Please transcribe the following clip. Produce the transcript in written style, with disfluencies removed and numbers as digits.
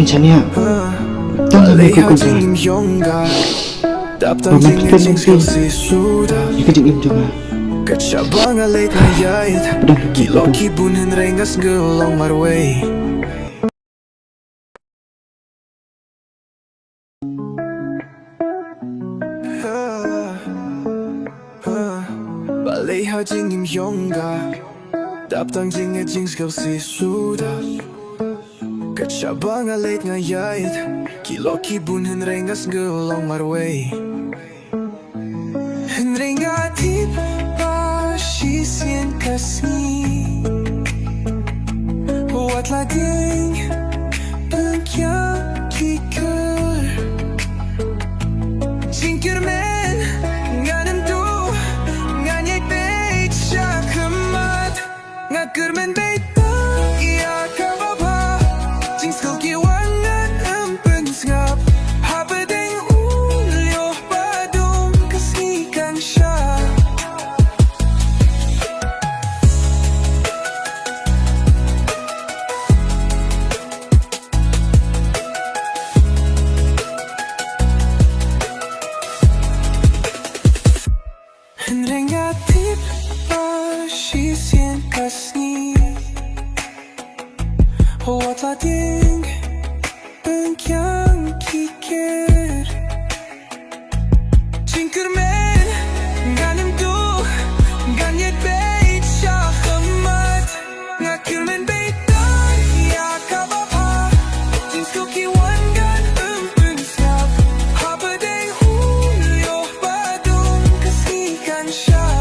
ฉันเนี่ยต้องทำให้กูก่อนประมาณเป็นยังสินี่ก็จะอิ่มจังนะประดับกิโลกิบุนเรงกัสเกลองมาร์เวย์ Balay jing im yonga Dap tang jing e jing skau si suda Kat shabang a late nga yait Kilo ki bun hen rengas gelong marway Hen renga tip pa shi sien kasni Wat la ding Ben kya ki ker Jinker men Nganem tu Kermen beta ia kababa jingsko ki wangan empen ngap habedeng ulyo padung kasikan sha Rengatip pasisien kasni Wat la ding Ben kyang kiker Jinker men Ganem du Ganyet beit Shachamat Ngakir men beit Dan Ya kabapa Jinsko ki wan gan Umpun snap Habedeng ulyo Badung kasikan syah